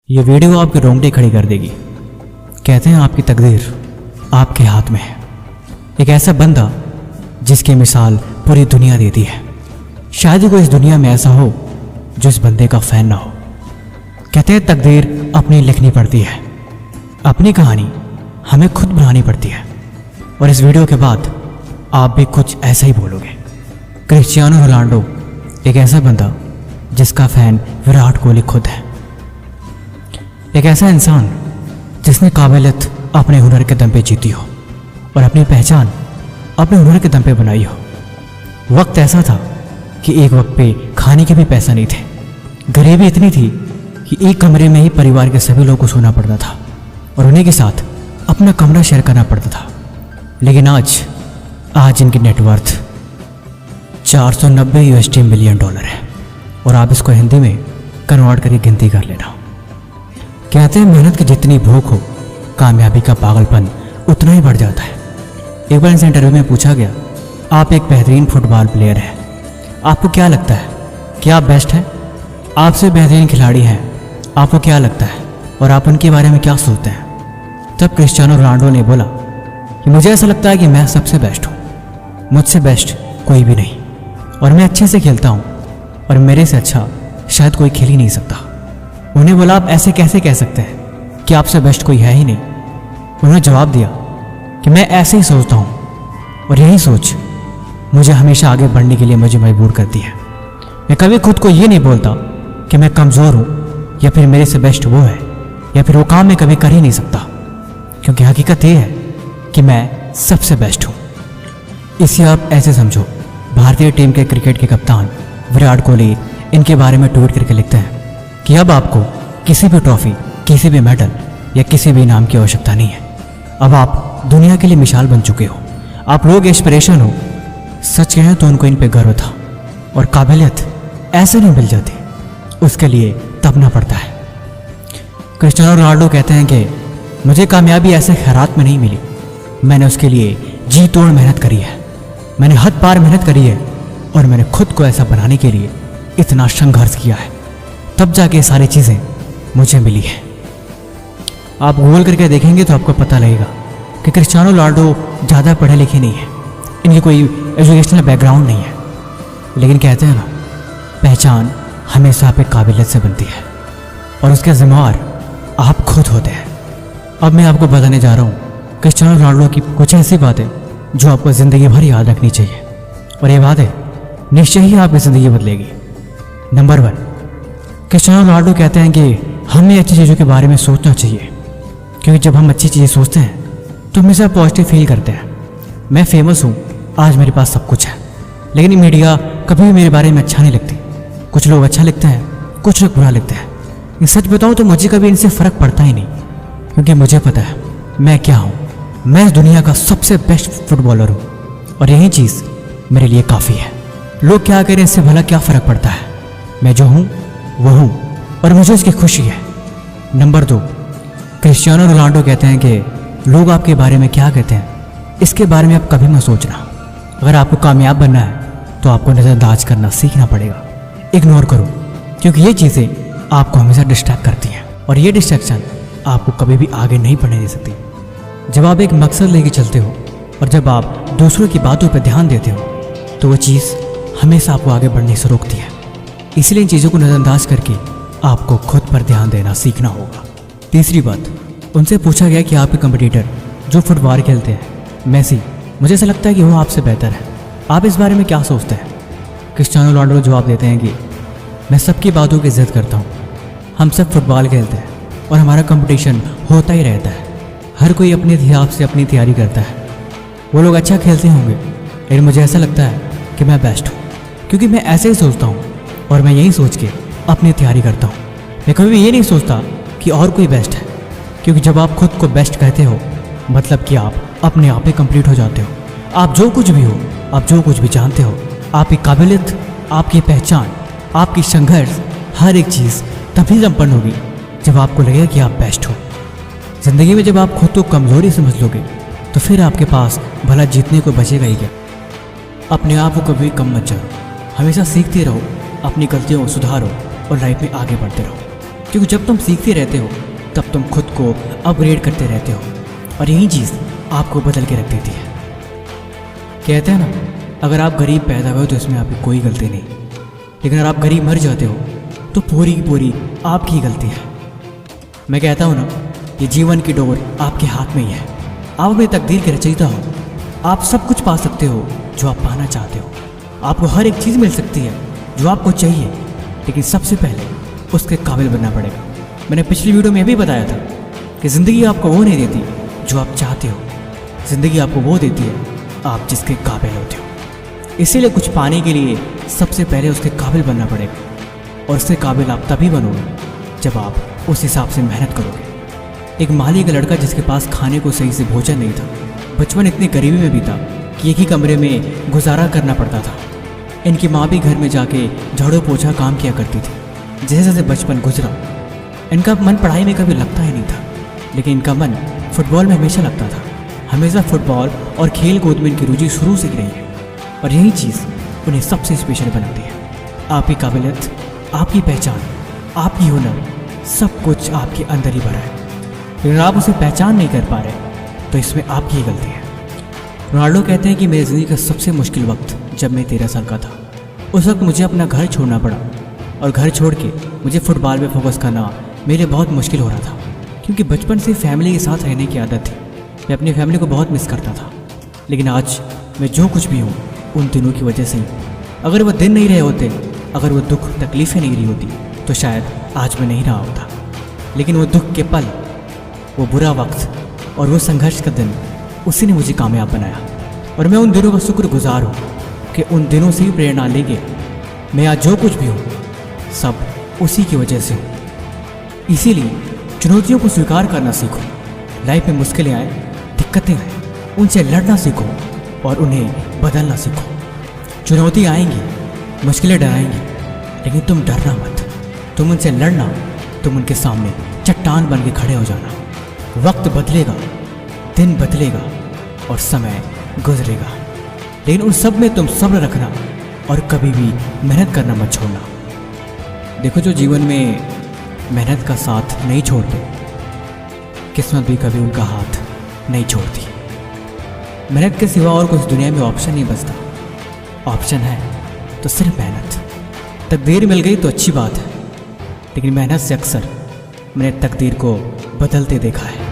ये वीडियो आपके रोंगटे खड़ी कर देगी। कहते हैं आपकी तकदीर आपके हाथ में है। एक ऐसा बंदा जिसकी मिसाल पूरी दुनिया देती है। शायद ही कोई इस दुनिया में ऐसा हो जो इस बंदे का फैन ना हो। कहते हैं तकदीर अपनी लिखनी पड़ती है, अपनी कहानी हमें खुद बनानी पड़ती है। और इस वीडियो के बाद आप भी कुछ ऐसा ही बोलोगे। क्रिस्टियानो रोनाल्डो एक ऐसा बंदा जिसका फैन विराट कोहली खुद है। एक ऐसा इंसान जिसने काबिलियत अपने हुनर के दम पे जीती हो और अपनी पहचान अपने हुनर के दम पे बनाई हो। वक्त ऐसा था कि एक वक्त पे खाने के भी पैसा नहीं थे। गरीबी इतनी थी कि एक कमरे में ही परिवार के सभी लोगों को सोना पड़ता था और उन्हीं के साथ अपना कमरा शेयर करना पड़ता था। लेकिन आज इनकी नेटवर्थ 490 USD मिलियन डॉलर है। और आप इसको हिंदी में कन्वर्ट करके गिनती कर लेना। कहते हैं मेहनत की जितनी भूख हो, कामयाबी का पागलपन उतना ही बढ़ जाता है। एक बार इस इंटरव्यू में पूछा गया, आप एक बेहतरीन फुटबॉल प्लेयर हैं, आपको क्या लगता है कि आप बेस्ट हैं? आपसे बेहतरीन खिलाड़ी हैं, आपको क्या लगता है और आप उनके बारे में क्या सोचते हैं? तब क्रिस्टियानो रोनाल्डो ने बोला कि मुझे ऐसा लगता है कि मैं सबसे बेस्ट हूँ, मुझसे बेस्ट कोई भी नहीं, और मैं अच्छे से खेलता हूँ और मेरे से अच्छा शायद कोई खेल ही नहीं सकता। उन्हें बोला, आप ऐसे कैसे कह सकते हैं कि आपसे बेस्ट कोई है ही नहीं? उन्होंने जवाब दिया कि मैं ऐसे ही सोचता हूँ और यही सोच मुझे हमेशा आगे बढ़ने के लिए मुझे मजबूर करती है। मैं कभी खुद को ये नहीं बोलता कि मैं कमज़ोर हूँ या फिर मेरे से बेस्ट वो है या फिर वो काम मैं कभी कर ही नहीं सकता, क्योंकि हकीकत ये है कि मैं सबसे बेस्ट हूँ। इसे आप ऐसे समझो, भारतीय टीम के क्रिकेट के कप्तान विराट कोहली इनके बारे में ट्वीट करके लिखते हैं कि अब आपको किसी भी ट्रॉफी, किसी भी मेडल या किसी भी इनाम की आवश्यकता नहीं है। अब आप दुनिया के लिए मिसाल बन चुके हो, आप लोग इंस्पिरेशन हो। सच कहें तो उनको इन पे गर्व था और काबिलियत ऐसे नहीं मिल जाती, उसके लिए तपना पड़ता है। क्रिस्टियानो रोनाल्डो कहते हैं कि मुझे कामयाबी ऐसे खैरात में नहीं मिली, मैंने उसके लिए जी तोड़ मेहनत करी है, मैंने हद पार मेहनत करी है और मैंने खुद को ऐसा बनाने के लिए इतना संघर्ष किया है, तब जाके ये सारी चीज़ें मुझे मिली है। आप गूगल करके देखेंगे तो आपको पता लगेगा कि क्रिस्टियानो रोनाल्डो ज़्यादा पढ़े लिखे नहीं है, इनकी कोई एजुकेशनल बैकग्राउंड नहीं है। लेकिन कहते हैं ना, पहचान हमेशा आप एक काबिलियत से बनती है और उसके जिम्मेवार आप खुद होते हैं। अब मैं आपको बताने जा रहा हूँ क्रिस्टियानो रोनाल्डो की कुछ ऐसी बातें जो आपको ज़िंदगी भर याद रखनी चाहिए, और ये बातें निश्चय ही आपकी ज़िंदगी बदलेगी। नंबर 1, क्रिस्टियानो रोनाल्डो कहते हैं कि हमें अच्छी चीज़ों के बारे में सोचना चाहिए, क्योंकि जब हम अच्छी चीज़ें सोचते हैं तो हमेशा पॉजिटिव फील करते हैं। मैं फेमस हूँ, आज मेरे पास सब कुछ है, लेकिन मीडिया कभी भी मेरे बारे में अच्छा नहीं लिखती। कुछ लोग अच्छा लिखते हैं, कुछ लोग बुरा लिखते हैं। ये सच बताऊँ तो मुझे कभी इनसे फ़र्क पड़ता ही नहीं, क्योंकि मुझे पता है मैं क्या हूँ। मैं इस दुनिया का सबसे बेस्ट फुटबॉलर हूँ और यही चीज़ मेरे लिए काफ़ी है। लोग क्या करें इससे भला क्या फ़र्क पड़ता है? मैं जो हूँ वो हूँ और मुझे उसकी खुशी है। नंबर 2, क्रिस्टियानो रोनाल्डो कहते हैं कि लोग आपके बारे में क्या कहते हैं इसके बारे में आप कभी मत सोचना। अगर आपको कामयाब बनना है तो आपको नज़रअंदाज करना सीखना पड़ेगा, इग्नोर करो, क्योंकि ये चीज़ें आपको हमेशा डिस्ट्रैक्ट करती हैं और ये डिस्ट्रैक्शन आपको कभी भी आगे नहीं बढ़ने दे सकती। जब आप एक मकसद लेके चलते हो और जब आप दूसरों की बातों पर ध्यान देते हो तो वो चीज़ हमेशा आपको आगे बढ़ने से रोकती है। इसलिए इन चीज़ों को नज़रअंदाज करके आपको खुद पर ध्यान देना सीखना होगा। तीसरी बात, उनसे पूछा गया कि आपके कंपटीटर जो फुटबॉल खेलते हैं, मेसी, मुझे ऐसा लगता है कि वो आपसे बेहतर है, आप इस बारे में क्या सोचते हैं? क्रिस्टियानो रोनाल्डो जवाब देते हैं कि मैं सबकी बातों की इज्जत करता हूँ, हम सब फुटबॉल खेलते हैं और हमारा कंपटीशन होता ही रहता है। हर कोई अपने हिसाब से अपनी तैयारी करता है। वो लोग अच्छा खेलते होंगे, लेकिन मुझे ऐसा लगता है कि मैं बेस्ट हूँ, क्योंकि मैं ऐसे ही सोचता हूँ और मैं यही सोच के अपनी तैयारी करता हूँ। मैं कभी भी ये नहीं सोचता कि और कोई बेस्ट है, क्योंकि जब आप खुद को बेस्ट कहते हो मतलब कि आप अपने आप ही कंप्लीट हो जाते हो। आप जो कुछ भी हो, आप जो कुछ भी जानते हो, आपकी काबिलियत, आपकी पहचान, आपकी संघर्ष, हर एक चीज़ तभी संपन्न होगी जब आपको लगेगा कि आप बेस्ट हो। ज़िंदगी में जब आप खुद को कमज़ोरी समझ लोगे तो फिर आपके पास भला जीतने को बचेगा ही क्या। अपने आप को कभी कम मत जानो, हमेशा सीखते रहो, अपनी गलतियों को सुधारो और लाइफ में आगे बढ़ते रहो। क्योंकि जब तुम सीखते रहते हो तब तुम खुद को अपग्रेड करते रहते हो, और यही चीज़ आपको बदल के रख देती है। कहते हैं ना, अगर आप गरीब पैदा हुए तो इसमें आपकी कोई गलती नहीं, लेकिन अगर आप गरीब मर जाते हो तो पूरी की पूरी आपकी ही गलती है। मैं कहता हूँ ना, ये जीवन की डोर आपके हाथ में ही है। आप अपनी तकदीर के रचयिता हो। आप सब कुछ पा सकते हो जो आप पाना चाहते हो। आपको हर एक चीज़ मिल सकती है जो आपको चाहिए, लेकिन सबसे पहले उसके काबिल बनना पड़ेगा। मैंने पिछली वीडियो में भी बताया था कि ज़िंदगी आपको वो नहीं देती जो आप चाहते हो, ज़िंदगी आपको वो देती है आप जिसके काबिल होते हो। इसीलिए कुछ पाने के लिए सबसे पहले उसके काबिल बनना पड़ेगा, और उसके काबिल आप तभी बनोगे जब आप उस हिसाब से मेहनत करोगे। एक माली का लड़का जिसके पास खाने को सही से भोजन नहीं था, बचपन इतनी गरीबी में बीता कि एक ही कमरे में गुजारा करना पड़ता था। इनकी माँ भी घर में जाके झाड़ू पोछा काम किया करती थी। जैसे जैसे बचपन गुजरा, इनका मन पढ़ाई में कभी लगता ही नहीं था, लेकिन इनका मन फुटबॉल में हमेशा लगता था। हमेशा फुटबॉल और खेल कूद में इनकी रुचि शुरू से ही रही है, और यही चीज़ उन्हें सबसे स्पेशल बनाती है। आपकी काबिलियत, आपकी पहचान, आपकी हुनर, सब कुछ आपके अंदर ही भरा है, लेकिन आप उसे पहचान नहीं कर पा रहे तो इसमें आपकी ही गलती है। रोनाल्डो कहते हैं कि मेरी ज़िंदगी का सबसे मुश्किल वक्त जब मैं 13 साल का था। उस वक्त मुझे अपना घर छोड़ना पड़ा, और घर छोड़ के मुझे फुटबॉल में फोकस करना मेरे लिए बहुत मुश्किल हो रहा था, क्योंकि बचपन से फैमिली के साथ रहने की आदत थी। मैं अपनी फैमिली को बहुत मिस करता था, लेकिन आज मैं जो कुछ भी हूँ उन दिनों की वजह से ही। अगर वो दिन नहीं रहे होते, अगर वो दुख तकलीफ़ें नहीं रही होती, तो शायद आज मैं नहीं रहा होता। लेकिन वो दुख के पल, वो बुरा वक्त और वो संघर्ष का दिन, उसी ने मुझे कामयाब बनाया। और मैं उन दिनों का शुक्रगुजार हूँ कि उन दिनों से ही प्रेरणा लेके मैं आज जो कुछ भी हूँ सब उसी की वजह से हूँ। इसीलिए चुनौतियों को स्वीकार करना सीखो। लाइफ में मुश्किलें आए, दिक्कतें आए, उनसे लड़ना सीखो और उन्हें बदलना सीखो। चुनौती आएंगी, मुश्किलें डराएंगी, लेकिन तुम डरना मत। तुम उनसे लड़ना, तुम उनके सामने चट्टान बन के खड़े हो जाना। वक्त बदलेगा, दिन बदलेगा और समय गुजरेगा, लेकिन उन सब में तुम सब्र रखना और कभी भी मेहनत करना मत छोड़ना। देखो, जो जीवन में मेहनत का साथ नहीं छोड़ते, किस्मत भी कभी उनका हाथ नहीं छोड़ती। मेहनत के सिवा और कुछ दुनिया में ऑप्शन नहीं बचता। ऑप्शन है तो सिर्फ मेहनत। तकदीर मिल गई तो अच्छी बात है, लेकिन मेहनत से अक्सर मैंने तकदीर को बदलते देखा है।